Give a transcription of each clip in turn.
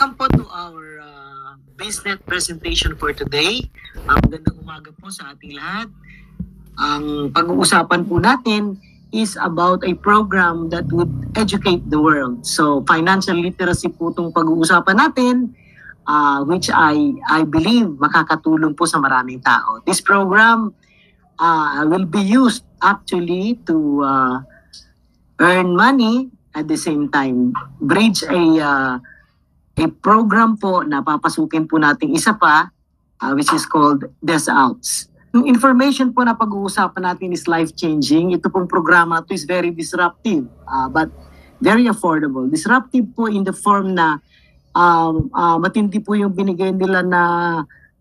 Welcome po to our business presentation for today. Magandang umaga po sa ating lahat. Ang pag-uusapan po natin is about a program that would educate the world. So financial literacy po itong pag-uusapan natin, which I believe makakatulong po sa maraming tao. This program will be used actually to earn money at the same time bridge a program po na papasukin po natin isa pa, which is called DesAlps. Yung information po na pag-uusapan natin is life-changing. Ito pong programa to is very disruptive, but very affordable. Disruptive po in the form na matindi po yung binigay nila na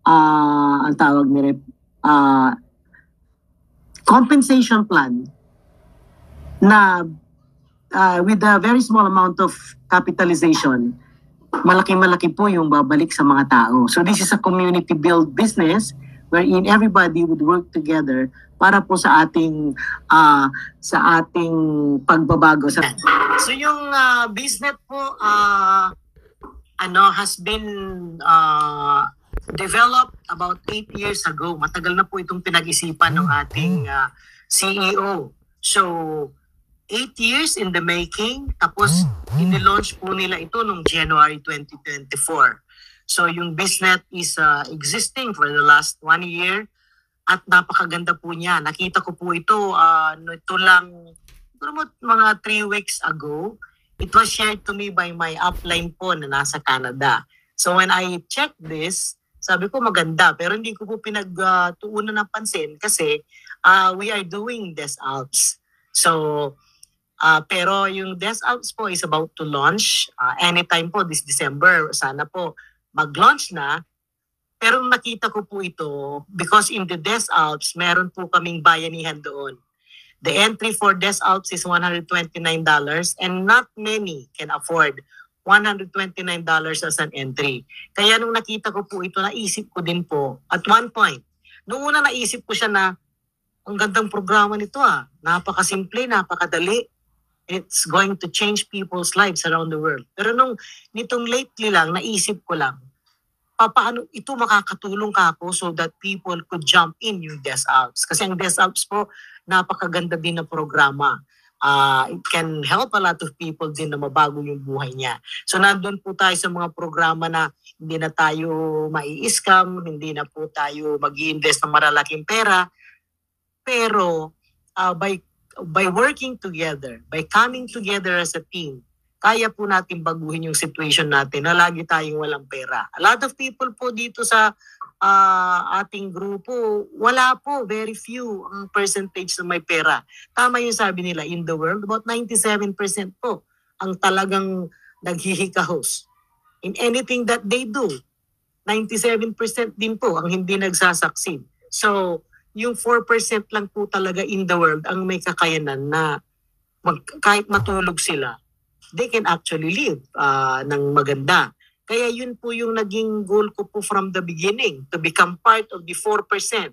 ang tawag nila compensation plan na with a very small amount of capitalization, malaki-malaki po yung babalik sa mga tao. So this is a community-built business wherein everybody would work together para po sa ating pagbabago. So yung business po has been developed about 8 years ago. Matagal na po itong pinag-isipan ng ating CEO. So 8 years in the making, tapos in-launch po nila ito noong January 2024. So yung business is existing for the last 1 year at napakaganda po niya. Nakita ko po ito, ito lang mga 3 weeks ago. It was shared to me by my upline po na nasa Canada. So when I checked this, sabi ko maganda, pero hindi ko po pinagtuunan ng pansin kasi we are doing DesAlps. So pero yung DesAlps po is about to launch anytime po this December. Sana po mag-launch na. Pero nakita ko po ito because in the DesAlps, meron po kaming bayanihan doon. The entry for DesAlps is $129 and not many can afford $129 as an entry. Kaya nung nakita ko po ito, naisip ko din po at one point. Noong una naisip ko siya na ang gandang programa nito napakasimple, napakadali. It's going to change people's lives around the world. Pero nitong lately lang, naisip ko lang, paano ito makakatulong ka ako so that people could jump in yung DesAlps. Kasi ang DesAlps po, napakaganda din na programa. It can help a lot of people din na mabago yung buhay niya. So nandun po tayo sa mga programa na hindi na tayo mai-scam, hindi na po tayo mag-i-invest ng maralaking pera. Pero by working together, by coming together as a team, kaya po natin baguhin yung situation natin na lagi tayong walang pera. A lot of people po dito sa ating grupo, wala po, very few ang percentage na may pera. Tama yung sabi nila, in the world, about 97% po ang talagang naghihikahos. In anything that they do, 97% din po ang hindi nagsasucceed. So, yung 4% lang po talaga in the world ang may kakayanan na kahit matulog sila, they can actually live ng maganda. Kaya yun po yung naging goal ko po from the beginning, to become part of the 4%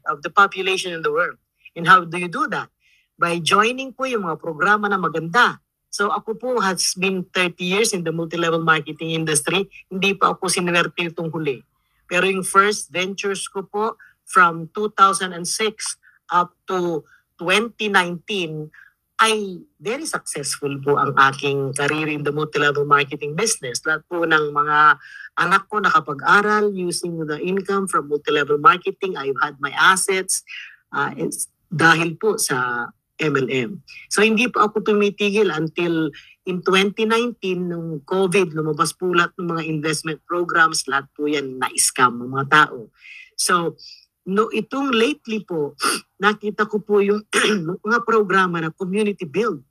of the population in the world. And how do you do that? By joining po yung mga programa na maganda. So ako po has been 30 years in the multi-level marketing industry. Hindi pa ako sinuwerte itong huli. Pero yung first ventures ko po, from 2006 up to 2019, ay very successful po ang aking career in the multi-level marketing business. Lahat po ng mga anak ko nakapag-aral using the income from multi-level marketing. I've had my assets dahil po sa MLM. So hindi po ako tumitigil until in 2019, nung COVID, lumabas po lahat ng mga investment programs, lahat po yan na-scam ng mga tao. So, itong lately po, nakita ko po yung mga programa na community build.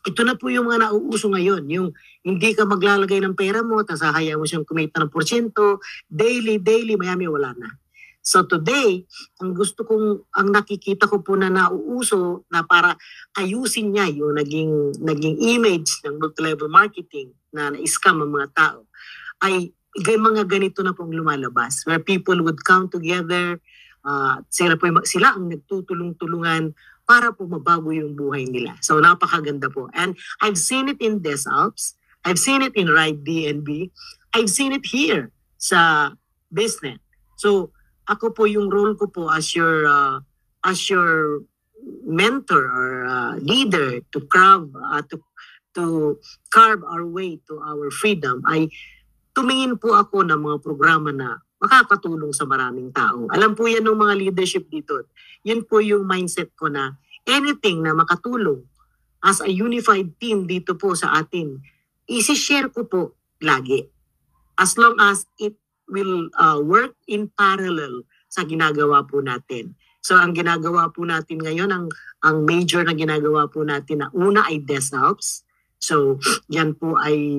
Ito na po yung mga nauuso ngayon. Yung hindi ka maglalagay ng pera mo, tapos hahayaan mo siyang kumita ng porsyento, daily, maya-maya wala na. So today, ang nakikita ko po na nauuso na para ayusin niya yung naging image ng multi-level marketing na na-scam ang mga tao, ay mga ganito na pong lumalabas where people would come together, sila ang nagtutulong-tulungan para po mabago yung buhay nila. So napakaganda po. And I've seen it in DesAlps. I've seen it in Ride DNB. I've seen it here sa business. So, ako po yung role ko po as your mentor or leader to carve our way to our freedom ay tumingin po ako ng mga programa na makakatulong sa maraming tao. Alam po yan ng mga leadership dito. Yun po yung mindset ko na anything na makatulong as a unified team dito po sa atin, isi-share ko po lagi. As long as it will work in parallel sa ginagawa po natin. So ang ginagawa po natin ngayon, ang major na ginagawa po natin na una ay DesAlps. So yan po ay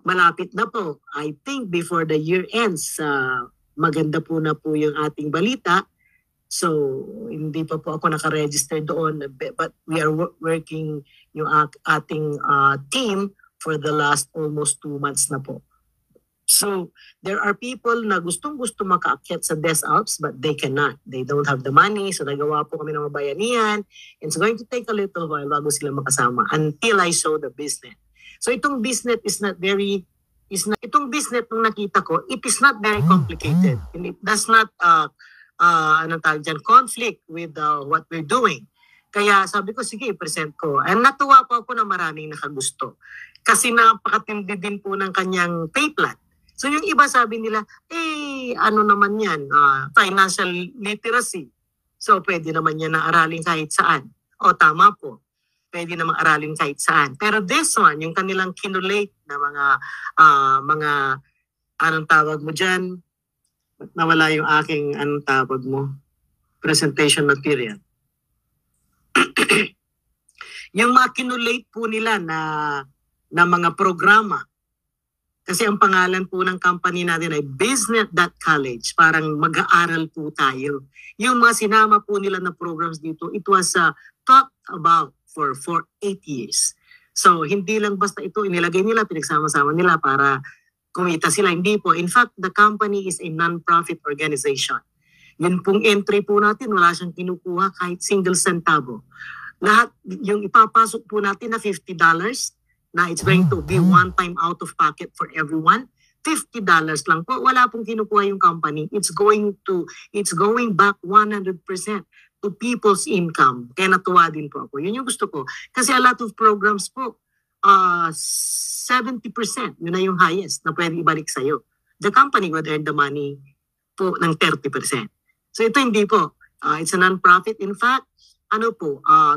malapit na po. I think before the year ends, maganda po na po yung ating balita. So hindi pa po ako nakaregister doon, but we are working yung ating team for the last almost 2 months na po. So there are people na gustong-gusto makaakyat sa DesAlps but they cannot. They don't have the money. So nagawa po kami ng mga bayanihan. It's going to take a little while bago sila makasama until I show the business. So itong business itong business nung nakita ko, it is not very complicated. And it does not conflict with what we're doing. Kaya sabi ko, sige, present ko. And natuwa po ako na maraming nakagusto. Kasi napakatindi din po ng kanyang pay plan. So yung iba sabi nila, ano naman yan, financial literacy. So pwede naman yan na aralin kahit saan. O tama po, pwede naman aralin kahit saan. Pero this one, yung kanilang kinulate na mga anong tawag mo dyan, nawala yung aking anong tawag mo, presentation material. Yung mga kinulate po nila na mga programa. Kasi ang pangalan po ng company natin ay Business.College. Parang mag-aaral po tayo. Yung mga sinama po nila na programs dito, it was talked about for 8 years. So hindi lang basta ito inilagay nila, pinagsama-sama nila para kumita sila. Hindi po. In fact, the company is a non-profit organization. Yun pong entry po natin, wala siyang kinukuha kahit single centavo. Lahat, yung ipapasok po natin na $50, na it's going to be one time out of pocket for everyone, $50 lang po. Wala pong kinukuha yung company. It's going back 100% to people's income. Kaya natuwa din po ako. Yun yung gusto ko. Kasi a lot of programs po, 70%, yun na yung highest na pwede ibalik sa'yo. The company would earn the money po ng 30%. So ito hindi po. It's a non-profit. In fact,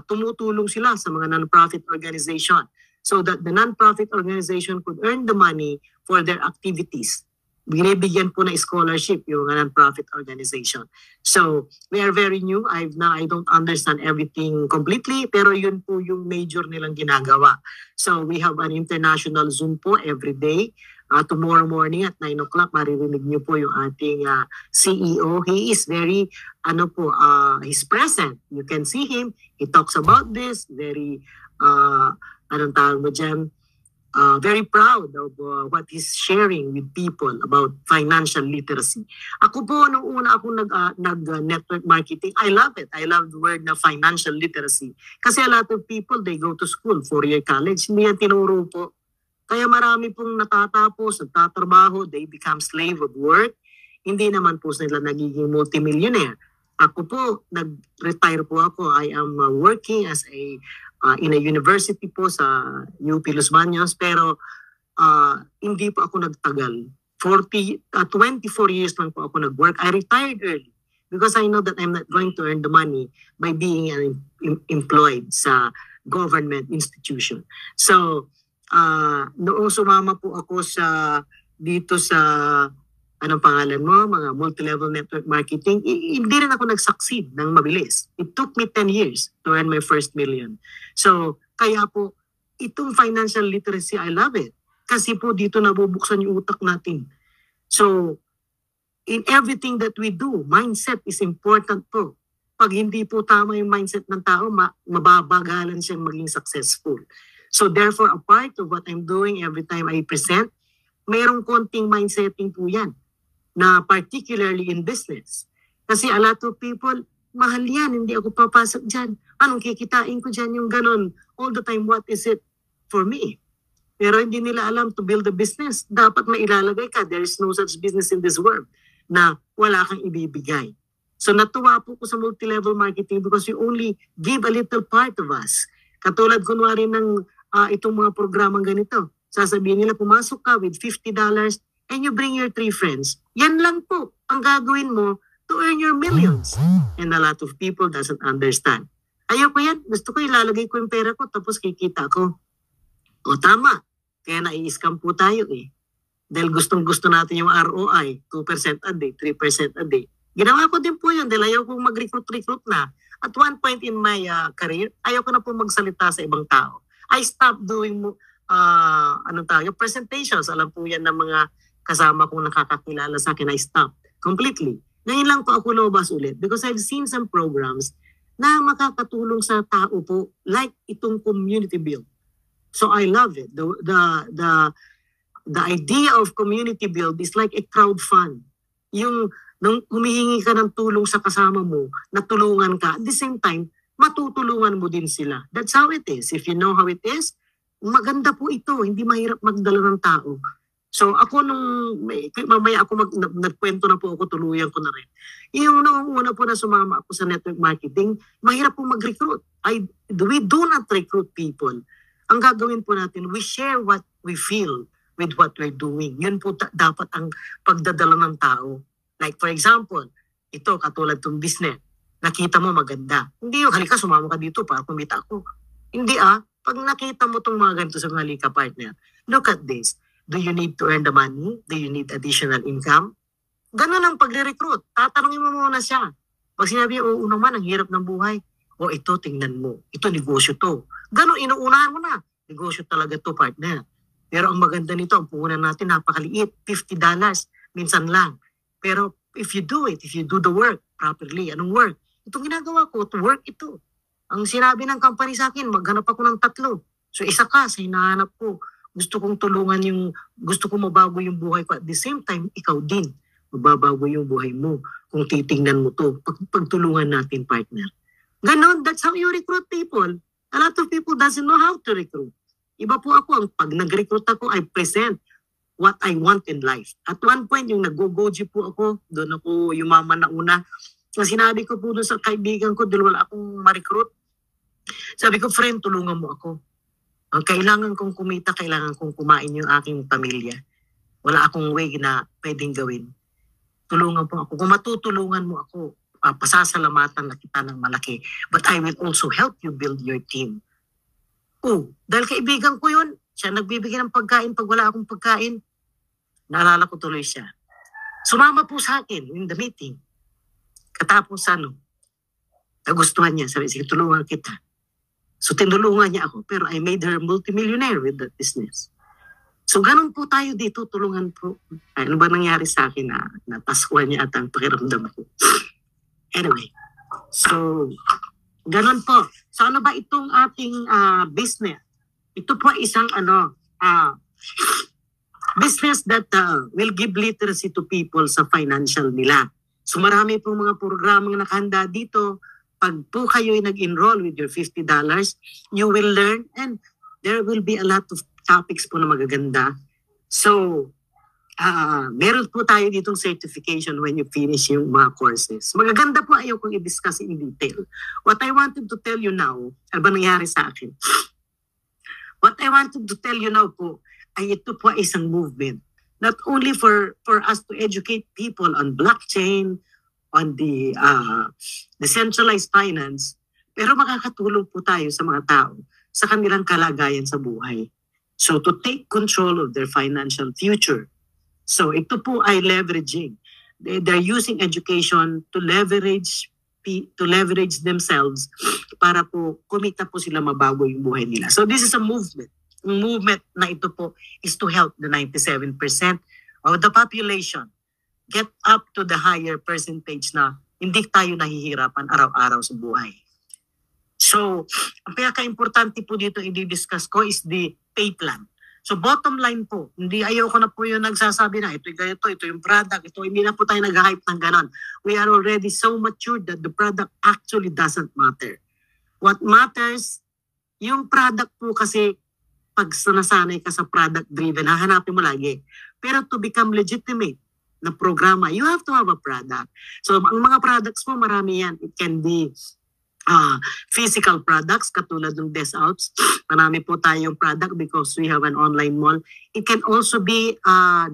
tumutulong sila sa mga non-profit organization so that the non-profit organization could earn the money for their activities. Binibigyan po na scholarship yung non-profit organization. So, we are very new. I don't understand everything completely, pero yun po yung major nilang ginagawa. So, we have an international Zoom po every day. Tomorrow morning at 9 o'clock, maririnig niyo po yung ating CEO. He is very, he's present. You can see him. He talks about this. Very, very proud of what he's sharing with people about financial literacy. Ako po, nung una ako nag-network marketing, I love it. I love the word na financial literacy. Kasi a lot of people, they go to school, 4-year college, hindi yan tinuro po. Kaya marami pong natatapos, nagtatrabaho, they become slave of work. Hindi naman po sila nagiging multimillionaire. Ako po, nag-retire po ako. I am working as in a university po sa UP Los Baños, pero hindi po ako nagtagal. 24 years lang po ako nag-work. I retired early because I know that I'm not going to earn the money by being employed sa government institution. So, noong sumama po ako dito sa anong pangalan mo, mga multi-level network marketing, hindi rin ako nag-succeed ng mabilis. It took me 10 years to earn my first million. So, kaya po, itong financial literacy, I love it. Kasi po dito nabubuksan yung utak natin. So, in everything that we do, mindset is important po. Pag hindi po tama yung mindset ng tao, mababagalan siyang maging successful. So therefore, a part of what I'm doing every time I present, mayroong konting mindsetting po yan, na particularly in business. Kasi a lot of people, mahal yan, hindi ako papasok dyan. Anong kikitain ko dyan yung ganon? All the time, what is it for me? Pero hindi nila alam to build a business. Dapat mailalagay ka. There is no such business in this world na wala kang ibibigay. So natuwa po ko sa multi-level marketing because you only give a little part of us. Katulad kunwari ng itong mga programang ganito. Sasabihin nila, pumasok ka with $50 and you bring your 3 friends. Yan lang po ang gagawin mo to earn your millions. And a lot of people doesn't understand. Ayoko yan. Gusto ko ilalagay ko yung pera ko tapos kikita ko. O tama. Kaya nai-scam po tayo eh. Dahil gustong-gusto natin yung ROI, 2% a day, 3% a day. Ginawa ko din po yun dahil ayaw kong mag-recruit na. At one point in my career, ayaw ko na po magsalita sa ibang tao. I stopped doing presentations. Alam po yan ng mga kasama kong nakakakilala sa akin. I stopped completely. Ngayon lang po ako lumabas ulit because I've seen some programs na makakatulong sa tao po like itong community build. So I love it. The idea of community build is like a crowd fund. Yung nung humihingi ka ng tulong sa kasama mo, natulungan ka, at the same time, matutulungan mo din sila. That's how it is. If you know how it is, maganda po ito. Hindi mahirap magdala ng tao. So ako mamaya ako nagkwento na po ako, tuluyan ko na rin. Yung noong una po na sumama ako sa network marketing, mahirap po mag-recruit. We do not recruit people. Ang gagawin po natin, we share what we feel with what we're doing. Yun po dapat ang pagdadala ng tao. Like for example, ito katulad ng business. Nakita mo maganda. Hindi yung halika sumama ka dito para kumita ako. Hindi pag nakita mo tong mga ganito sa mga halika partner, look at this. Do you need to earn the money? Do you need additional income? Ganun ang pagre-recruit. Tatanungin mo muna siya. Pag sinabi, oo naman, ang hirap ng buhay. O ito, tingnan mo. Ito, negosyo to. Ganun, inuunahan mo na. Negosyo talaga to, partner. Pero ang maganda nito, ang puhunan natin, napakaliit. $50. Minsan lang. Pero if you do it, if you do the work properly, anong work? Itong ginagawa ko, to work ito. Ang sinabi ng company sa akin, maghanap ako ng 3. So isa ka sa hinahanap ko. Gusto kong tulungan gusto kong mabago yung buhay ko. At the same time, ikaw din, mababago yung buhay mo. Kung titingnan mo to, pagtulungan natin, partner. Ganon, that's how you recruit people. A lot of people doesn't know how to recruit. Iba po ako, pag nag-recruit ako, I present what I want in life. At one point, yung nag-goji po ako, doon ako yumaman na una. Ang sinabi ko po doon sa kaibigan ko, dahil wala akong ma-recruit. Sabi ko, friend, tulungan mo ako. Kailangan kong kumita, kailangan kong kumain yung aking pamilya. Wala akong way na pwedeng gawin. Tulungan po ako. Kung matutulungan mo ako, pasasalamatan na kita ng malaki. But I will also help you build your team. Dahil kaibigan ko yun, siya nagbibigay ng pagkain pag wala akong pagkain. Naalala ko tuloy siya. Sumama po sa akin in the meeting. Katapos nagustuhan niya. Sabi, sige, tulungan kita. So tinulungan niya ako, pero I made her multimillionaire with that business. So ganun po tayo dito, tulungan po. Ano ba nangyari sa akin na napaskuhan niya at ang pakiramdam ko? Anyway, so ganun po. So ano ba itong ating business? Ito po isang business that will give literacy to people sa financial nila. So marami po mga programang nakahanda dito. Pag po kayo nag-enroll with your $50, you will learn and there will be a lot of topics po na magaganda. So, meron po tayo ditong certification when you finish yung mga courses. Magaganda po ayaw kong i-discuss in detail. What I wanted to tell you now, ano ba nangyari sa akin? What I wanted to tell you now po, ay ito po ay isang movement. Not only for us to educate people on blockchain, on the decentralized finance, pero makakatulong po tayo sa mga tao sa kanilang kalagayan sa buhay. So to take control of their financial future. So ito po ay leveraging. They're using education to leverage themselves para po kumita po sila, mabago yung buhay nila. So this is a movement. Ang movement na ito po is to help the 97% of the population get up to the higher percentage na hindi tayo nahihirapan araw-araw sa buhay. So, ang pinaka-importante po dito i-discuss ko is the pay plan. So, bottom line po, hindi ayoko na po yung nagsasabi na ito yung product, hindi na po tayo nag-hype ng ganon. We are already so matured that the product actually doesn't matter. What matters, yung product po kasi pag nasanay ka sa product-driven, hahanapin mo lagi. Pero to become legitimate na programa, you have to have a product. So, ang mga products mo, marami yan. It can be physical products, katulad ng Des Alps. Marami po tayong product because we have an online mall. It can also be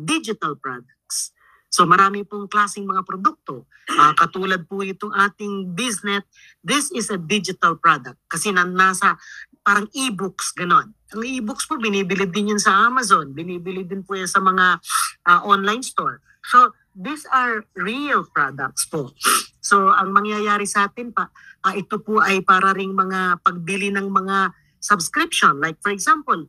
digital products. So marami pong klaseng mga produkto. Katulad po itong ating business, this is a digital product. Kasi nasa parang e-books, ganon. Ang e-books po, binibili din yun sa Amazon. Binibili din po yan sa mga online store. So these are real products po. So ang mangyayari sa atin pa, ito po ay para ring mga pagbili ng mga subscription. Like for example,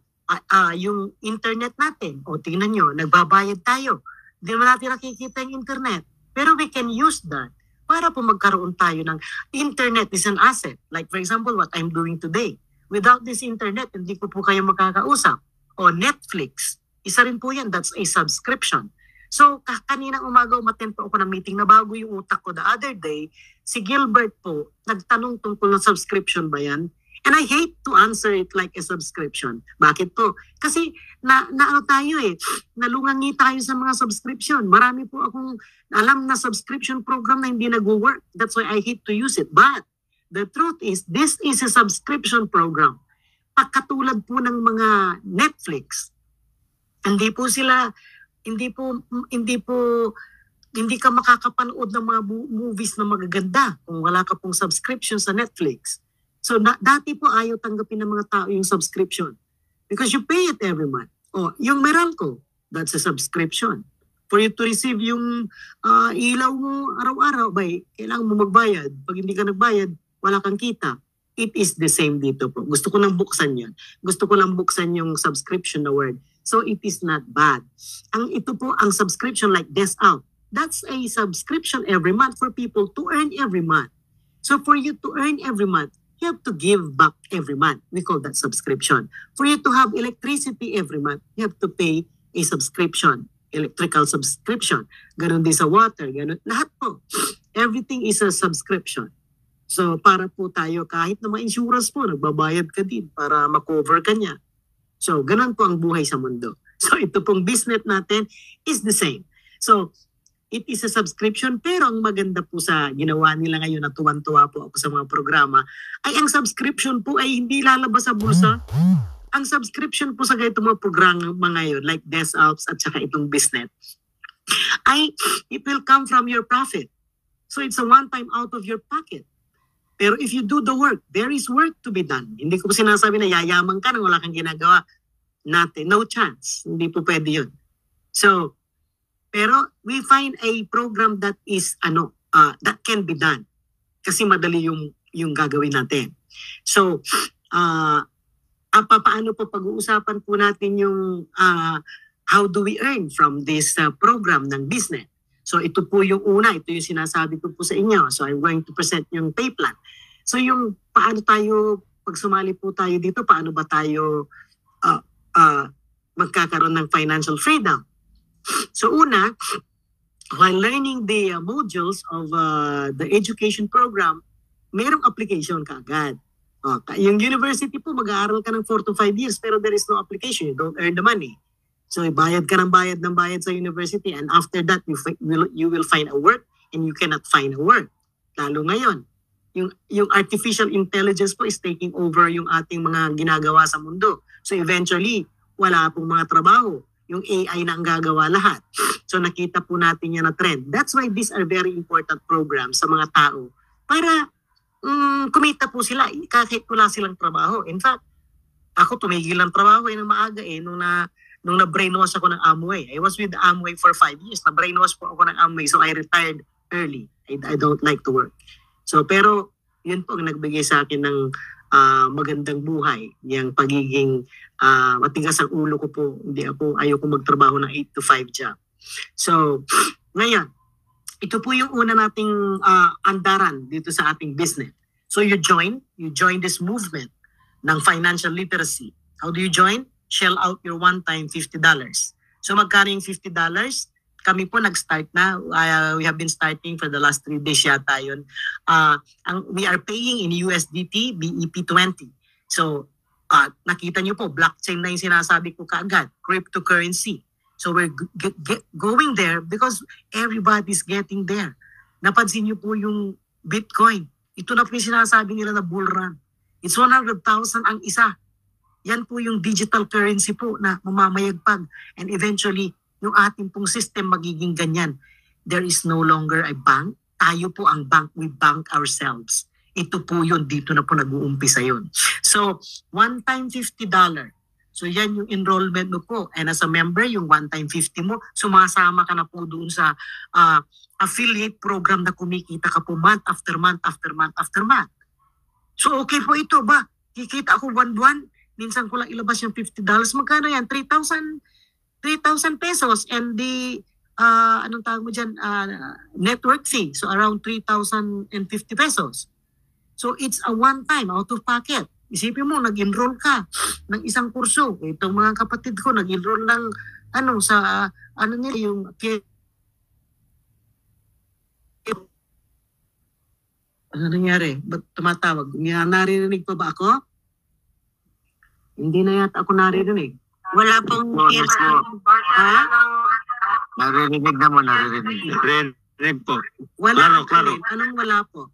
yung internet natin. O tingnan nyo, nagbabayad tayo. Hindi naman natin nakikita yung internet. Pero we can use that para po magkaroon tayo ng internet is an asset. Like for example, what I'm doing today. Without this internet, hindi ko po kayo makakausap. O Netflix, isa rin po yan. That's a subscription. So, kaninang umaga umattend po ako ng meeting na bago yung utak ko the other day, si Gilbert po, nagtanong tungkol ng subscription ba yan? And I hate to answer it like a subscription. Bakit po? Kasi ano tayo nalungangi tayo sa mga subscription. Marami po akong alam na subscription program na hindi nag-work. That's why I hate to use it. But the truth is, this is a subscription program. Pagkatulad po ng mga Netflix, hindi ka makakapanood ng mga movies na magaganda kung wala ka pong subscription sa Netflix. So dati po ayaw tanggapin ng mga tao yung subscription because you pay it every month. O yung Meralco, that's a subscription. For you to receive yung ilaw mo araw-araw, kailangan mo magbayad. Pag hindi ka nagbayad, wala kang kita. It is the same dito po. Gusto ko lang buksan yan. Gusto ko lang buksan yung subscription na word. So it is not bad. Ito po, ang subscription like Des Out, that's a subscription every month for people to earn every month. So for you to earn every month, you have to give back every month. We call that subscription. For you to have electricity every month, you have to pay a subscription, electrical subscription. Ganon din sa water, ganon. Lahat po. Everything is a subscription. So para po tayo, kahit na mga insurance po, nagbabayad ka din para makover ka niya. So ganon po ang buhay sa mundo. So ito pong business natin is the same. So it is a subscription, pero ang maganda po sa ginawa nila ngayon na tuwan-tuwa po ako sa mga programa, ay ang subscription po ay hindi lalabas sa bulsa. Ang subscription po sa ganitong mga programa ngayon, like Des Alps at saka itong business, ay it will come from your profit. So it's a one-time out of your pocket. Pero if you do the work, there is work to be done. Hindi ko po sinasabi na yayaman ka nang wala kang ginagawa. Natin, no chance. Hindi po pwede yun. So, pero we find a program that is that can be done kasi madali yung gagawin natin. So paano po pag-uusapan po natin yung how do we earn from this program ng business. So ito po yung una, ito yung sinasabi ko po sa inyo. So I'm going to present yung pay plan. So yung paano tayo pag sumali po tayo dito, paano ba tayo magkakaroon ng financial freedom? So una, while learning the modules of the education program, mayroong application ka agad. Yung university po, mag-aaral ka ng 4 to 5 years pero there is no application. You don't earn the money. So bayad ka ng bayad sa university and after that, you will find a work and you cannot find a work. Lalo ngayon, yung artificial intelligence po is taking over yung ating mga ginagawa sa mundo. So eventually, wala pong mga trabaho. Yung AI na ang gagawa lahat. So nakita po natin yan na trend. That's why these are very important programs sa mga tao para kumita po sila kahit wala silang trabaho. In fact, ako tumigil ng trabaho ng maaga nung na-brainwash ako ng Amway. I was with Amway for 5 years. Na-brainwash po ako ng Amway so I retired early. I don't like to work. So pero yun po ang nagbigay sa akin ng magandang buhay, yung pagiging matigas ang ulo ko po, ayoko magtrabaho ng 8 to 5 job. So, ngayon, ito po yung una nating andaran dito sa ating business. So you join this movement ng financial literacy. How do you join? Shell out your one-time $50. So magkano yung $50? Kami po nag-start na. We have been starting for the last 3 days yata yun. We are paying in USDT, BEP20. So nakita niyo po, blockchain na yung sinasabi ko kaagad, cryptocurrency. So we're going there because everybody's getting there. Napansin niyo po yung Bitcoin. Ito na po yung sinasabi nila na bull run. It's 100,000 ang isa. Yan po yung digital currency po na mamamayagpag. And eventually, yung ating pong system magiging ganyan. There is no longer a bank. Tayo po ang bank. We bank ourselves. Ito po yun. Dito na po nag-uumpisa yun. So, one time $50. So, yan yung enrollment mo po. And as a member, yung one time 50 mo, sumasama ka na po doon sa affiliate program na kumikita ka po month after month after month after month. So, okay po ito ba? Kikita ako buwan-buwan. Minsan ko lang ilabas yung $50. Magkano yan? 3,000 pesos. And the, anong tawag mo dyan? Network fee. So, around 3,050 pesos. So, it's a one-time out of pocket. Isipin mo, nag-enroll ka ng isang kurso. Itong mga kapatid ko, nag-enroll ng nila yung ano nangyari? Ba't tumatawag? Naririnig pa ba ako? Hindi na yata ako naririnig. Wala pong ha? Naririnig na mo, naririnig. Naririnig po. Wala. Klaro. Anong wala po?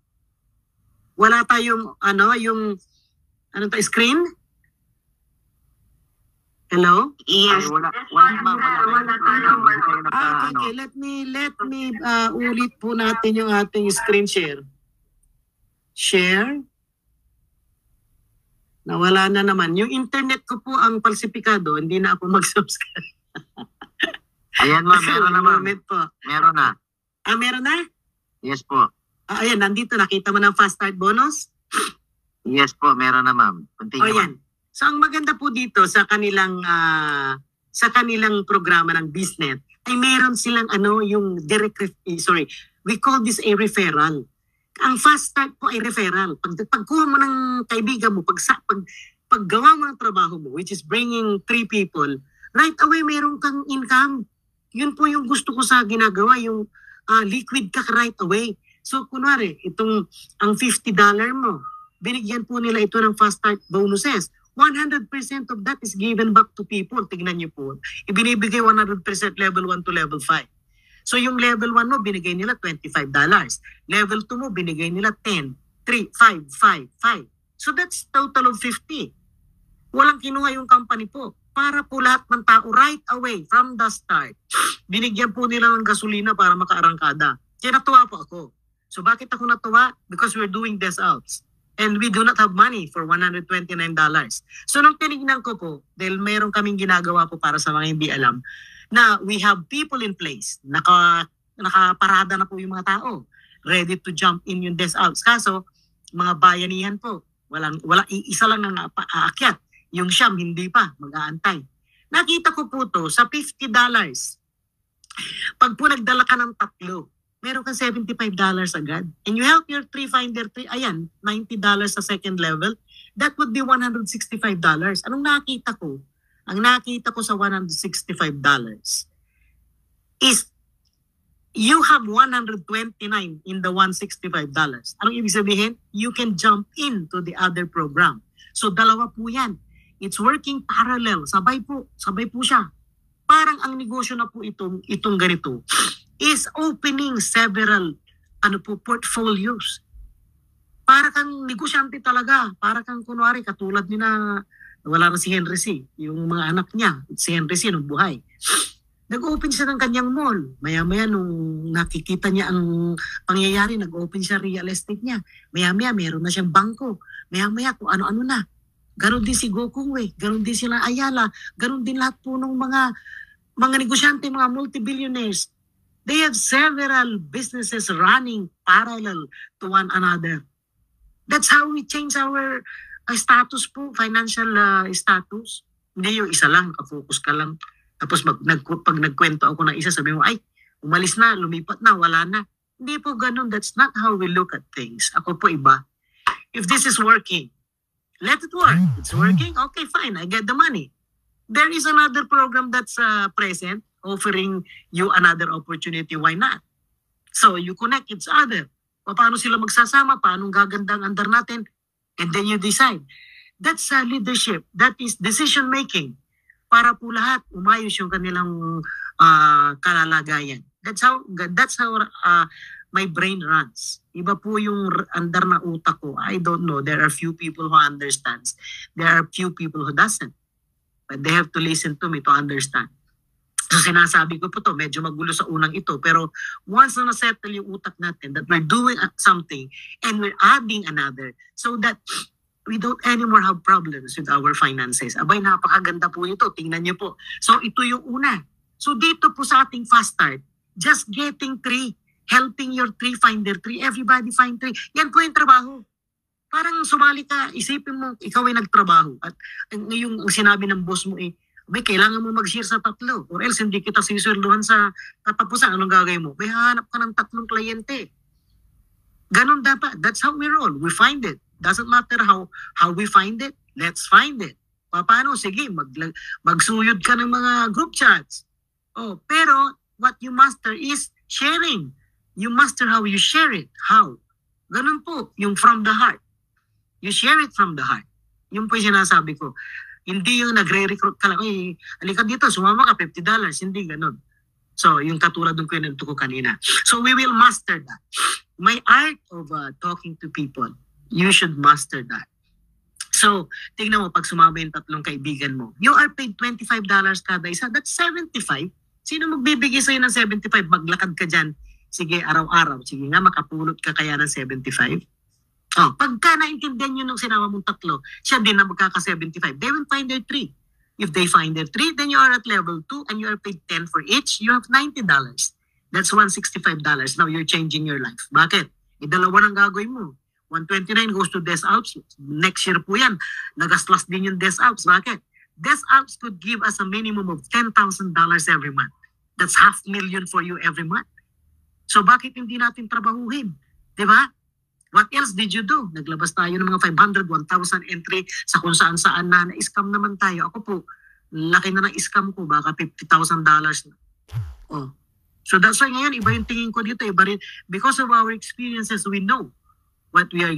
Wala tayong, screen? Hello? Yes. Wala Okay. Let me ulit po natin yung ating screen share. Share. Nawala na naman. Yung internet ko po ang falsifikado, hindi na ako mag-subscribe. Ayan ma'am, meron na ma'am. Meron na. Meron na? Yes po. Ayan, nandito. Nakita mo ng fast start bonus? Yes po, meron na ma'am. Continue. Ayan. So ang maganda po dito sa kanilang programa ng BizNet ay meron silang yung we call this a referral. Ang fast start po ay referral. Pagkuha mo ng kaibigan mo, paggawa mo ng trabaho mo, which is bringing 3 people, right away meron kang income. Yun po yung gusto ko sa ginagawa, yung liquid ka right away. So kunwari, ang $50 mo, binigyan po nila ito ng fast start bonuses. 100% of that is given back to people. Tignan niyo po. Ibinibigay 100% level 1 to level 5. So yung level 1 mo, binigay nila $25. Level 2 mo, binigay nila 10, 3, 5, 5, 5. So that's total of 50. Walang kinuha yung company po. Para po lahat ng tao right away from the start. Binigyan po nila ng gasolina para makaarangkada. Kaya natuwa po ako. So bakit ako natuwa? Because we're doing this outs. And we do not have money for $129. So nung tinignan ko po, dahil meron kaming ginagawa po para sa mga hindi alam, na we have people in place, nakaparada na po yung mga tao, ready to jump in yung desk outs. Kaso, mga bayanihan po, isa lang ang aakyat. Yung siyam, hindi pa, mag-aantay. Nakita ko po to sa $50. Pag po nagdala ka ng 3, meron kang $75 agad. And you help your 3 find their 3, ayan, $90 sa second level. That would be $165. Anong nakita ko? Ang nakita ko sa $165 is you have 129 in the $165. Anong ibig sabihin? You can jump into the other program. So dalawa po yan. It's working parallel. Sabay po siya. Parang ang negosyo na po itong ganito is opening several portfolios. Para kang negosyante talaga. Para kang kunwari katulad ni na wala na si Henry C. Yung mga anak niya, si Henry C. nung buhay. Nag-open siya ng kanyang mall. Maya-maya nung nakikita niya ang pangyayari, nag-open siya real estate niya. Maya-maya meron na siyang bangko. Maya-maya kung ano-ano na. Ganon din si Gokong Wei. Ganon din sila Ayala. Ganon din lahat po ng mga negosyante, mga multi-billionaires. They have several businesses running parallel to one another. That's how we change our status po, financial status. Hindi yung isa lang, ka-focus ka lang. Tapos pag nagkwento ako ng isa, sabi mo, ay, umalis na, lumipat na, wala na. Hindi po ganun. That's not how we look at things. Ako po iba. If this is working, let it work. It's working? Okay, fine. I get the money. There is another program that's present, offering you another opportunity. Why not? So you connect each other. Paano sila magsasama? Paano gaganda ang andar natin? And then you decide. That's leadership. That is decision making. Para po lahat umayos yung kanilang kalalagayan. That's how my brain runs. Iba po yung andar na utak ko. I don't know. There are few people who understands. There are few people who doesn't. But they have to listen to me to understand. So sinasabi ko po to, medyo magulo sa unang ito. Pero once na nasettle yung utak natin that we're doing something and we're adding another so that we don't anymore have problems with our finances. Abay, napakaganda po ito. Tingnan niyo po. So ito yung una. So dito po sa ating fast start, just getting 3, helping your 3 find their 3, everybody find 3. Yan po yung trabaho. Parang sumali ka, isipin mo, ikaw ay nagtrabaho. At yung sinabi ng boss mo may kailangan mo mag-share sa 3 or else hindi kita sisweldohan sa katapusan. Anong gagawin mo? May hanap ka ng 3 kliyente. Ganon dapat. That's how we roll. We find it. Doesn't matter how we find it. Let's find it. Paano? Sige, magsuyod ka ng mga group chats. Pero what you master is sharing. You master how you share it. How? Ganon po. Yung from the heart. You share it from the heart. Yung po yung sinasabi ko. Hindi yung nagre-recruit ka lang, halika dito, sumama ka, $50. Hindi ganun. So, yung katulad ng kwento ko kanina. So, we will master that. My art of talking to people, you should master that. So, tingnan mo, pag sumama yung 3 kaibigan mo, you are paid $25 kada isa, that's 75. Sino magbibigay sa'yo ng 75? Maglakad ka dyan, sige, araw-araw. Sige nga, makapulot ka kaya ng 75. Pagka naintindihan nyo nung sinama mong 3, siya din na magkaka-75. They will find their 3. If they find their 3, then you are at level 2 and you are paid 10 for each. You have $90. That's $165. Now you're changing your life. Bakit? Dalawa nang gagawin mo. 129 goes to desk outs. Next year po yan. Nagaslas din yung desk outs. Bakit? Desk outs could give us a minimum of $10,000 every month. That's $500,000 for you every month. So bakit hindi natin trabahuhin? Diba? What else did you do? Naglabas tayo ng mga 500, 1,000 entry sa kung saan-saan na na-scam naman tayo. Ako po, laki na na-scam ko, baka $50,000 na. So that's why ngayon, iba yung tingin ko dito. Iba rin. Because of our experiences, we know what we are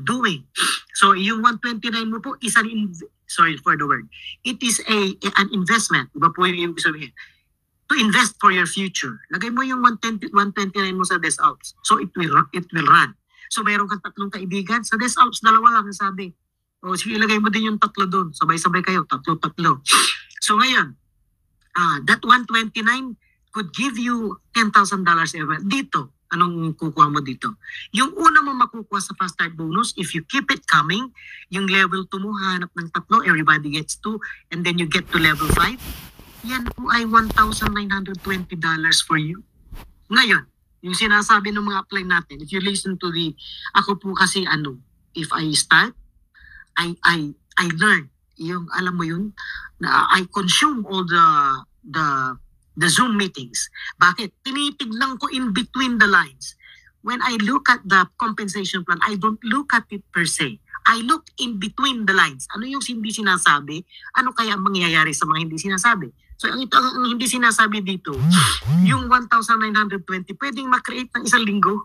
doing. So yung 129 mo po is sorry for the word. It is an investment. Iba po yung ibig sabihin. To invest for your future. Lagay mo yung 129 mo sa desk outs. So it will run. So mayroon kang 3 kaibigan. Sa desk outs, 2 lang ang sabi. Sige, ilagay mo din yung 3 doon. Sabay-sabay kayo, 3. So ngayon, that 129 could give you $10,000 ever. Dito, anong kukuha mo dito? Yung una mo makukuha sa fast start bonus, if you keep it coming, yung level 2 mo, hanap ng 3, everybody gets 2, and then you get to level 5, yan po ay $1,920 for you. Ngayon, yung sinasabi ng mga apply natin, if you listen to ako po kasi if I start, I learn. Yung, alam mo yun, na I consume all the Zoom meetings. Bakit? Tinitignan ko in between the lines. When I look at the compensation plan, I don't look at it per se. I look in between the lines. Ano yung hindi sinasabi? Ano kaya mangyayari sa mga hindi sinasabi? So, ang hindi sinasabi dito, yung 1,920, pwedeng makreate ng 1 linggo.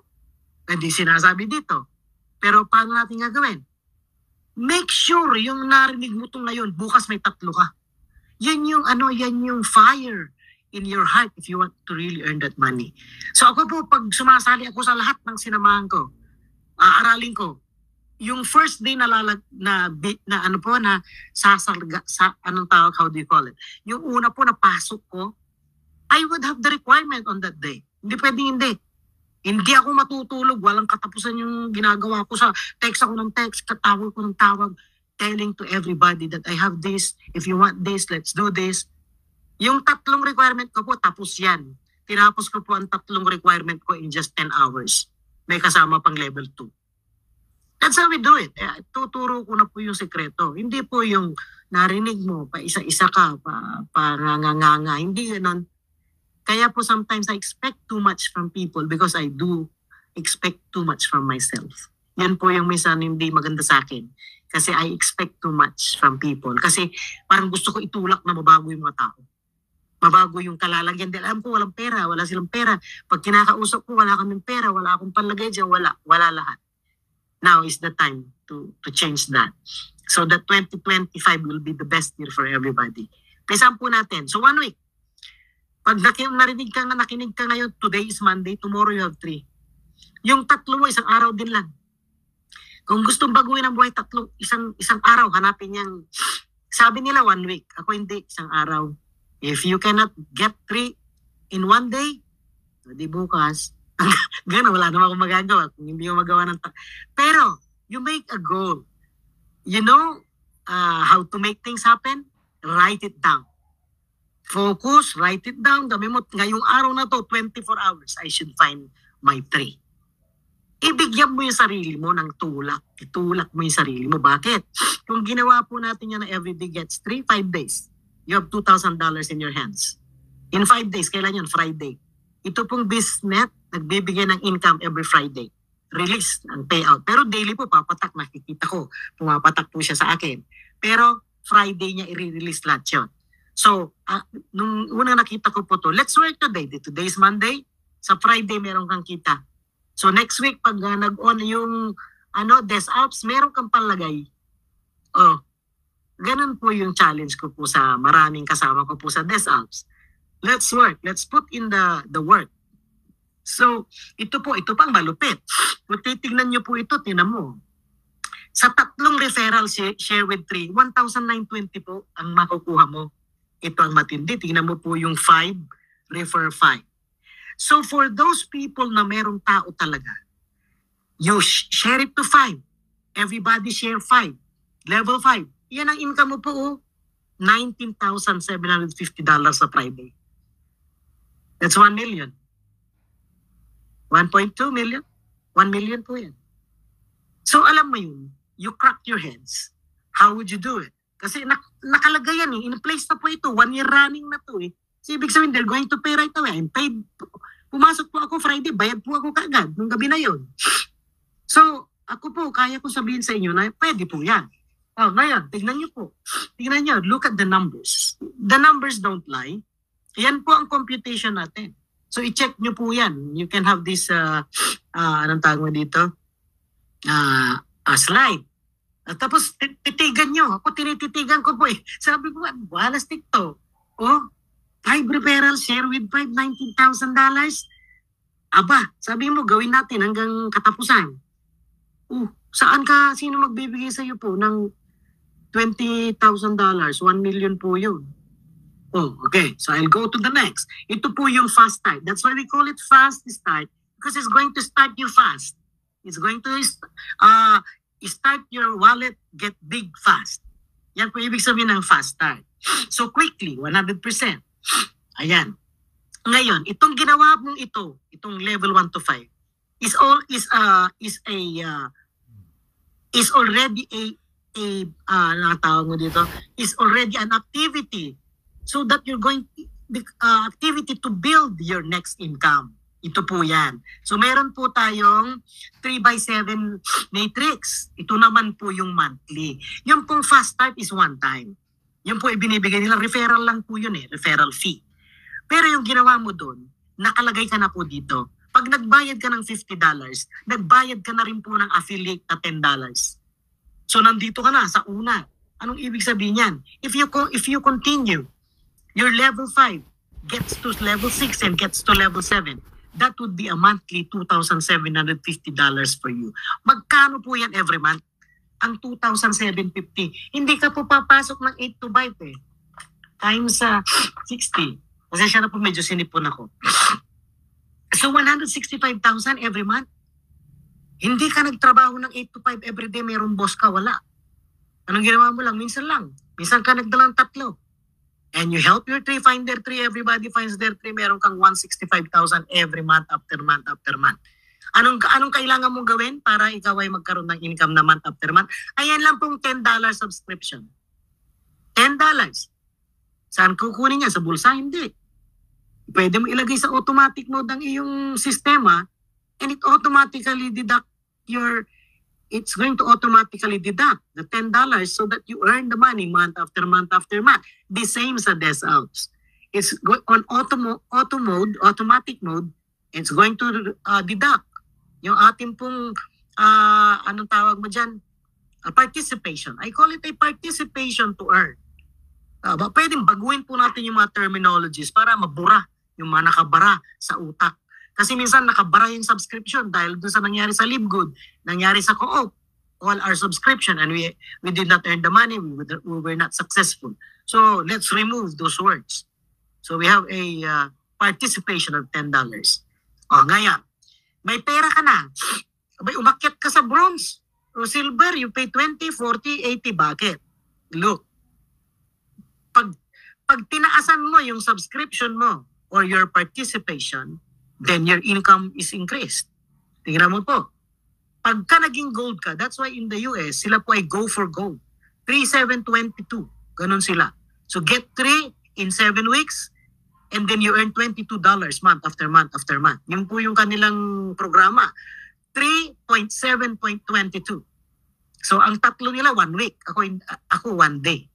Hindi sinasabi dito. Pero paano natin gagawin? Make sure yung narinig mo ito ngayon, bukas may 3 ka. Yan yung fire in your heart if you want to really earn that money. So ako po, pag sumasali ako sa lahat ng sinamahan ko, aaralin ko, yung first day anong tawag, how do you call it? Yung una po na pasok ko, I would have the requirement on that day. Hindi pwedeng hindi. Hindi ako matutulog, walang katapusan yung ginagawa ko sa text ako ng text, katawag ko ng tawag, telling to everybody that I have this, if you want this, let's do this. Yung 3 requirement ko po, tapos yan. Tinapos ko po ang 3 requirement ko in just 10 hours. May kasama pang level 2. That's how we do it. Tuturo ko na po yung sekreto. Hindi po yung narinig mo, pa isa-isa ka, pa nganganga. Hindi ganon. Kaya po sometimes I expect too much from people because I do expect too much from myself. Yan po yung minsan hindi maganda sa akin. Kasi I expect too much from people. Kasi parang gusto ko itulak na mabago yung mga tao. Mabago yung kalalagyan. Dahil alam ko walang pera, wala silang pera. Pag kinakausap ko, wala kaming pera, wala akong panlagay dyan, wala lahat. Now is the time to change that. So that 2025 will be the best year for everybody. Kaysahan po natin. So 1 week. Pag nakinig ka ngayon, today is Monday, tomorrow you have 3. Yung tatlo mo, isang araw din lang. Kung gustong baguhin ang buhay, isang araw, hanapin niyang, sabi nila 1 week. Ako hindi, isang araw. If you cannot get 3 in 1 day, di bukas. Gano'n, wala naman akong magagawa kung hindi mo magawa ng pero, you make a goal. You know how to make things happen? Write it down. Focus, write it down. Sabi mo, ngayong araw na to, 24 hours, I should find my 3. Ibigyan mo yung sarili mo ng tulak. Itulak mo yung sarili mo. Bakit? Kung ginawa po natin yan na everyday gets 3, 5 days, you have $2,000 in your hands. In 5 days, kailan yun? Friday. Ito pong BizNet, nagbibigay ng income every Friday. Release ang payout. Pero daily po, papatak. Nakikita ko, pumapatak po siya sa akin. Pero Friday niya i-release lahat yun. So, nung unang nakita ko po to, let's work today. Today is Monday. Sa Friday, meron kang kita. So next week, pag nag-on yung desk apps, meron kang palagay. Oh, ganun po yung challenge ko po sa maraming kasama ko po sa desk apps. Let's work. Let's put in the work. So, ito pang malupit. Kung titignan nyo po ito, tinan mo. Sa 3 referral share with 3, 1,920 po ang makukuha mo. Ito ang matindi. Tingnan mo po yung 5, refer 5. So for those people na merong tao talaga, you share it to 5. Everybody share 5. Level 5. Yan ang income mo po, $19,750 sa Friday. That's 1 million. 1.2 million. 1 million po yan. So alam mo yun, you crack your heads. How would you do it? Kasi nakalagay yan in place na po ito. 1 year running na to eh. So ibig sabihin, they're going to pay right away. I'm paid. Pumasok po ako Friday, bayad po ako kaagad nung gabi na yon. So ako po, kaya ko sabihin sa inyo na pwede po yan. Oh, ngayon, tignan nyo po. Tignan nyo, look at the numbers. The numbers don't lie. Yan po ang computation natin. So i-check nyo po yan. You can have this, anong tawag mo dito? Slide. At tapos titigan nyo. Ako tinititigan ko po eh. Sabi ko, walas TikTok. Oh, 5 referral share with $19,000. Aba, sabi mo, gawin natin hanggang katapusan. Saan ka, sino magbibigay sa iyo po ng $20,000? 1 million po yun. Oh, okay. So I'll go to the next. Ito po yung fast start. That's why we call it fast start because it's going to start you fast. It's going to start your wallet, get big fast. Yan po ibig sabihin ng fast start. So quickly, 100%. Ayan. Ngayon, itong ginawa mong itong level 1 to 5 is already an activity so that you're going activity to build your next income. Ito po yan. So meron po tayong 3x7 matrix. Ito naman po yung monthly. Yung pong fast start is one time. Yung po ibinibigay nila, referral lang po yun referral fee. Pero yung ginawa mo doon, nakalagay ka na po dito. Pag nagbayad ka ng $50, nagbayad ka na rin po ng affiliate na $10. So nandito ka na sa una. Anong ibig sabihin yan? If you continue, your level 5 gets to level 6 and gets to level 7, that would be a monthly $2,750 for you. Magkano po yan every month? Ang 2,750. Hindi ka po papasok ng 8 to 5 times 60. Kasi siya na po medyo sinipon ako. So 165,000 every month. Hindi ka nagtrabaho ng 8 to 5 every day, mayroong boss ka, wala. Anong ginawa mo lang? Minsan lang. Minsan ka nagdalang 3. And you help your 3 find their 3, everybody finds their 3, meron kang 165,000 every month after month after month. Anong kailangan mong gawin para ikaw ay magkaroon ng income na month after month? Ayan lang pong $10 subscription. $10. Saan kukunin niya? Sa bulsa? Hindi. Pwede mo ilagay sa automatic mode ang iyong sistema and it's going to automatically deduct the $10 so that you earn the money month after month after month. The same sa desk outs. It's on automatic mode, it's going to deduct yung ating pong, anong tawag mo dyan? A participation. I call it a participation to earn. Pwedeng baguhin po natin yung mga terminologies para mabura yung mga nakabara sa utak. Kasi minsan nakabara yung subscription dahil doon sa nangyari sa Libgood, nangyari sa Co-op, all our subscription and we did not earn the money, we were not successful. So let's remove those words. So we have a participation of $10. Ngayon, may pera ka na. Abay, umakyat ka sa bronze o silver, you pay 20, 40, 80. Bakit? Look, pag tinaasan mo yung subscription mo or your participation, then your income is increased. Tingnan mo po. Pagka naging gold ka, that's why in the US, sila po ay go for gold. 3-7-22. Ganun sila. So get 3 in 7 weeks and then you earn $22 month after month after month. Yun po yung kanilang programa. 3.7.22. So ang tatlo nila 1 week. Ako 1 day.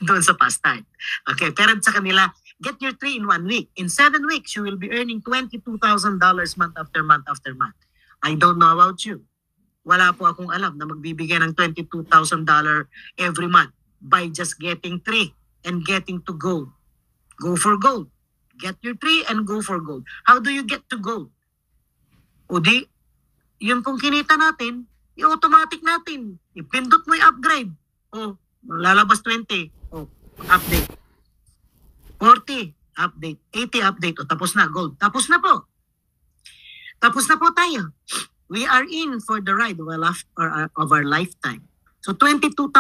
Doon sa pastime. Okay, pero sa kanila, get your 3 in 1 week. In 7 weeks, you will be earning $22,000 month after month after month. I don't know about you. Wala po akong alam na magbibigay ng $22,000 every month by just getting 3 and getting to gold. Go for gold. Get your 3 and go for gold. How do you get to gold? O di, yun pong kinita natin, i-automatic natin. Ipindot mo yung upgrade. O, lalabas 20. O, update. 40, update. 80, update. O, tapos na, gold. Tapos na po. Tapos na po tayo. We are in for the ride of our lifetime. So, $22,000.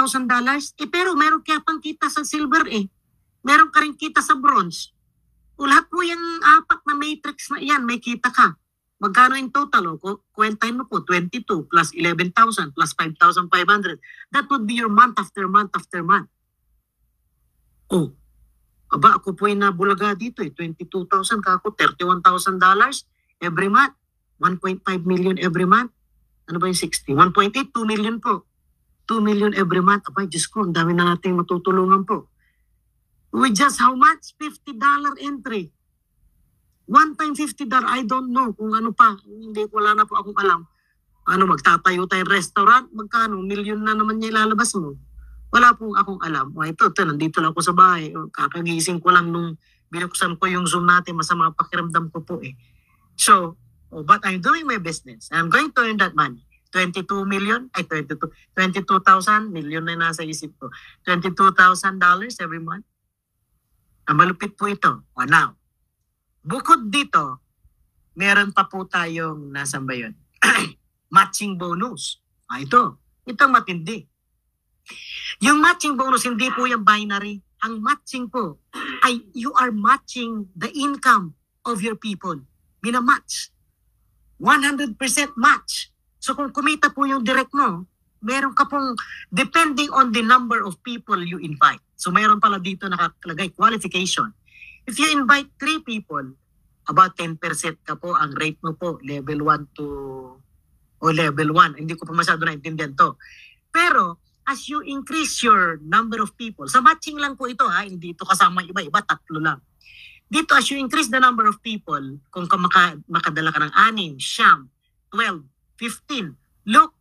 Pero meron kaya pang kita sa silver Meron ka rin kita sa bronze. O, lahat po yung 4 na matrix na yan, may kita ka. Magkano in total? Kwentahin mo po, 22 plus 11,000 plus 5,500. That would be your month after month after month. Oh, ako po yung nabulaga dito 22,000 ka ako, $31,000 every month. 1.5 million every month. Ano ba yung 60? 1.8, 2 million po. 2 million every month. Abay, Diyos ko, ang dami na natin matutulungan po. With just how much? $50 entry. One time $50, I don't know kung ano pa. Hindi, wala na po akong alam. Magtatayo tayong restaurant? Magkano? Million na naman niya ilalabas mo. Wala pong akong alam. Ito, nandito lang ako sa bahay. Kakagising ko lang nung binuksan ko yung Zoom natin. Masama pakiramdam ko po So, but I'm doing my business. I'm going to earn that money. 22 million, 22,000 million na nasa isip ko. $22,000 every month. Ang malupit po ito. Now, bukod dito, meron pa po tayong nasan ba yun? Matching bonus. Ito matindi. Yung matching bonus, hindi po yung binary. Ang matching po ay you are matching the income of your people. Minamatch. 100% match. So kung kumita po yung direct mo, meron ka pong depending on the number of people you invite. So meron pala dito nakalagay qualification. If you invite 3 people, about 10% ka po, ang rate mo po, level 1 o level 1. Hindi ko pa masyado naintindihan to. Pero, as you increase your number of people, sa matching lang po ito hindi ito kasama iba-iba, 3 lang. Dito, as you increase the number of people, kung makadala ka ng 6, 9, 10, 12, 15, look,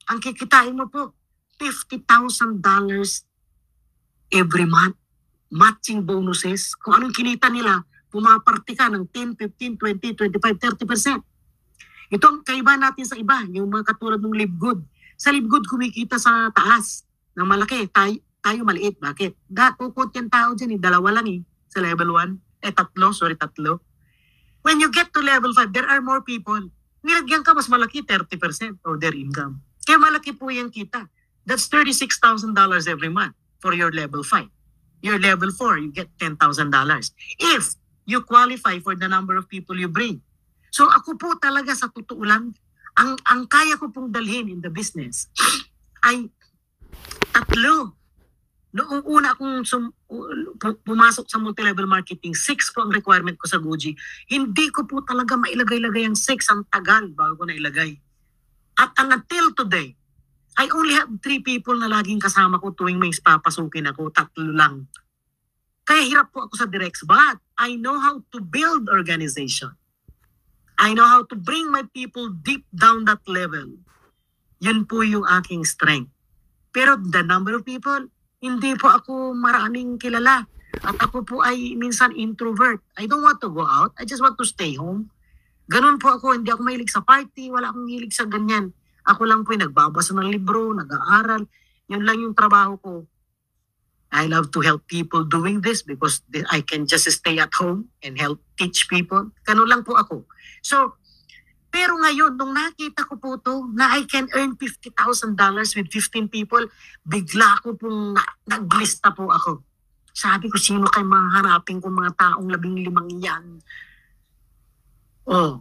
ang kikitain mo po, $50,000 every month. Matching bonuses, kung anong kinita nila, pumaparte ka ng 10, 15, 20, 25, 30%. Ito ang kaiba natin sa iba, yung mga katulad ng Libgood. Sa Libgood, kumikita sa taas ng malaki. Tayo maliit. Bakit? Ukot yung tao dyan, 2 lang sa level 1. 3. When you get to level 5, there are more people. Nilagyan ka mas malaki, 30% of their income. Kaya malaki po yung kita. That's $36,000 every month for your level 5. Your level 4, you get $10,000. If you qualify for the number of people you bring. So ako po talaga sa totoo lang, ang kaya ko pong dalhin in the business ay 3. Noong una akong pumasok sa multi-level marketing, 6 po ang requirement ko sa Goji. Hindi ko po talaga mailagay-lagay ang 6. Ang tagal bago ko nailagay. At until today, I only have 3 people na laging kasama ko tuwing may papasukin ako. 3 lang. Kaya hirap po ako sa directs. But I know how to build organization. I know how to bring my people deep down that level. Yun po yung aking strength. Pero the number of people, hindi po ako maraming kilala. At ako po ay minsan introvert. I don't want to go out. I just want to stay home. Ganun po ako. Hindi ako mahilig sa party. Wala akong hilig sa ganyan. Ako lang po ay nagbabasa ng libro, nag-aaral. Yun lang yung trabaho ko. I love to help people doing this because I can just stay at home and help teach people. Ganun lang po ako. So, pero ngayon, nung nakita ko po to, na I can earn $50,000 with 15 people, bigla ko pong naglista po ako. Sabi ko, sino kayo mahanapin ko mga taong 15 yan? Oh,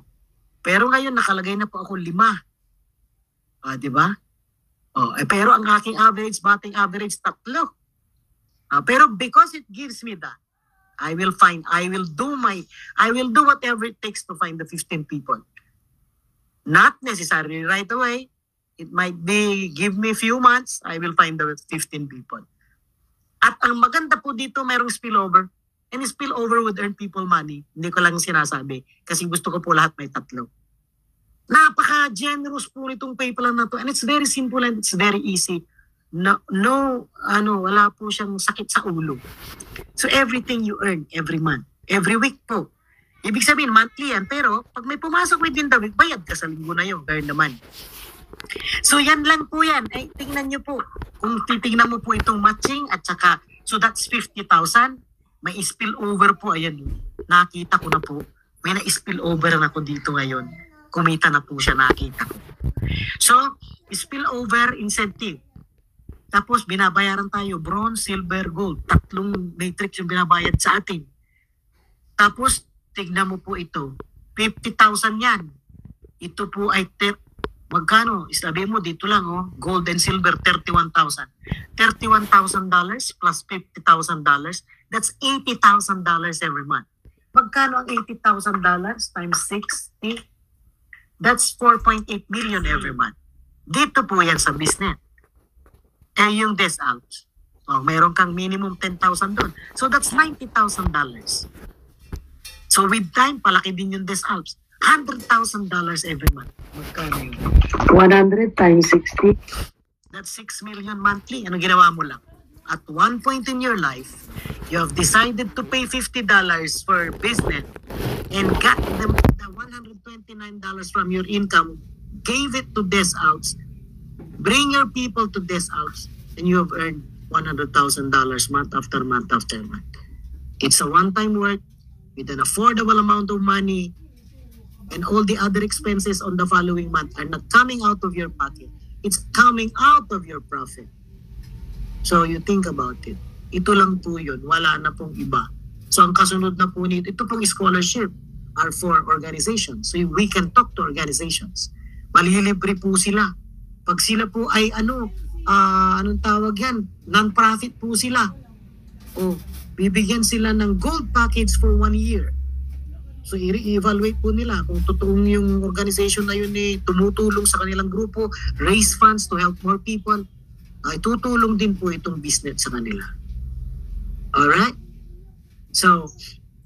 pero ngayon nakalagay na po ako 5. Di ba? Oh, pero ang aking batting average 3. Pero because it gives me that, I will do whatever it takes to find the 15 people. Not necessarily right away. It might be, give me a few months, I will find the 15 people. At ang maganda po dito, mayroong spillover. And spillover would earn people money. Hindi ko lang sinasabi. Kasi gusto ko po lahat may 3. Napaka-generous po nitong PayPal na to. And it's very simple and it's very easy. Wala po siyang sakit sa ulo. So everything you earn every month, every week po. Ibig sabihin, monthly yan. Pero pag may pumasok within the week, bayad ka sa linggo na yun. Earn naman. So yan lang po yan. Ay, tingnan nyo po. Kung titignan mo po itong matching at saka, so that's 50,000. May spill over po. Ayan, nakita ko na po. May na-spill over na ako dito ngayon. Kumita na po siya, nakita ko. So, spill over incentive. Tapos binabayaran tayo bronze, silver, gold. 3 matrix yung binabayad sa atin. Tapos tignan mo po ito. 50,000 yan. Ito po ay magkano? Sabi mo dito lang gold and silver 31,000. $31,000 plus $50,000. That's $80,000 every month. Magkano ang $80,000 times 60? That's 4.8 million every month. Dito po yan sa business. Yung desk outs. Mayroon kang minimum 10,000 doon. So that's $90,000. So with time, palaki din yung desk outs. $100,000 every month. Magkano yun? 100 times 60. That's 6 million monthly. Ano ginawa mo lang? At one point in your life, you have decided to pay $50 for business and got the $129 from your income, gave it to desk outs, bring your people to desk outs, and you have earned $100,000 month after month after month. It's a one-time work with an affordable amount of money, and all the other expenses on the following month are not coming out of your pocket. It's coming out of your profit. So you think about it. Ito lang po yun. Wala na pong iba. So ang kasunod na po nito, ito pong scholarship are for organizations. So we can talk to organizations. Malilibre po sila. Pag sila po ay anong tawag yan? Non-profit po sila. O bibigyan sila ng gold package for 1 year. So i-evaluate po nila kung totoong yung organization na yun tumutulong sa kanilang grupo, raise funds to help more people. Ay tutulong din po itong business sa kanila. Alright? So,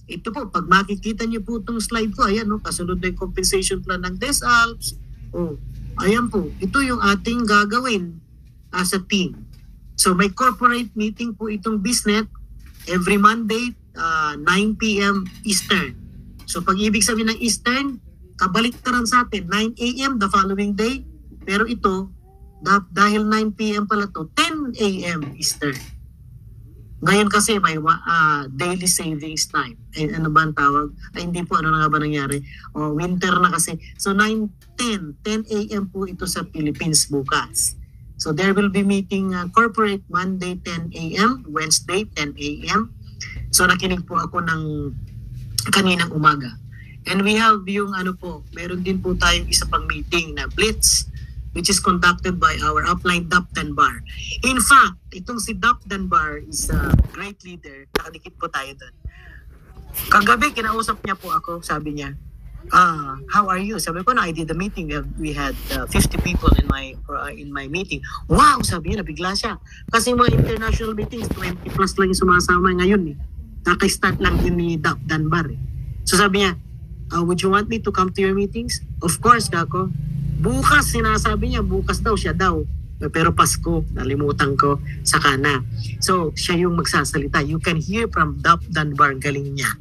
ito po, pag makikita niyo po itong slide ko, ayan, kasunod na yung compensation plan ng Desk Alps. Ayan po, ito yung ating gagawin as a team. So, may corporate meeting po itong business every Monday, 9 p.m. Eastern. So, pag ibig sabihin ng Eastern, kabaliktaran sa atin, 9 a.m. the following day. Pero ito, dahil 9 p.m. pala to, 10 a.m. Eastern. Ngayon kasi may daily savings time. Ano ba ang tawag? Hindi po, ano na nga ba nangyari? Winter na kasi. So 10 a.m. po ito sa Philippines bukas. So there will be meeting corporate Monday 10 a.m., Wednesday 10 a.m. So nakinig po ako ng kaninang umaga. And we have yung meron din po tayong isa pang meeting na Blitz, which is conducted by our upline Dap Danbar. In fact, itong si Dap Danbar is a great leader. Nakadikit po tayo doon. Kagabi, kinausap niya po ako. Sabi niya, how are you? Sabi ko, I did the meeting. We had 50 people in my meeting. Wow! Sabi niya, nabigla siya. Kasi mga international meetings, 20 plus lang yung sumasama ngayon. Kaka-start lang din ni Dap Danbar. So sabi niya, would you want me to come to your meetings? Of course, Kako. Bukas, sinasabi niya, bukas daw siya daw. pero Pasko, nalimutan ko, saka na. So, siya yung magsasalita. You can hear from Dap Dunbar, galing niya.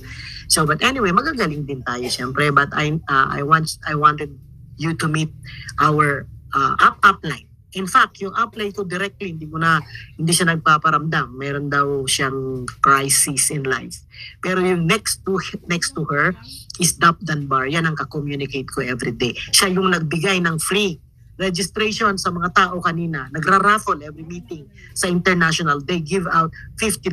So, but anyway, magagaling din tayo siyempre. But I wanted you to meet our upline. In fact, yung upline ko directly, hindi siya nagpaparamdam. Meron daw siyang crisis in life. Pero yung next to her is Dap Dunbar. Yan ang ka-communicate ko every day. Siya yung nagbigay ng free registration sa mga tao kanina. Nagra-raffle every meeting sa international. They give out $50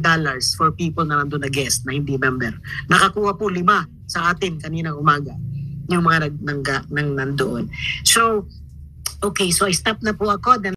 for people na nandun na guest na hindi member. Nakakuha po 5 sa atin kaninang umaga. Yung mga nandoon. So, okay, so I stop na po ako. Then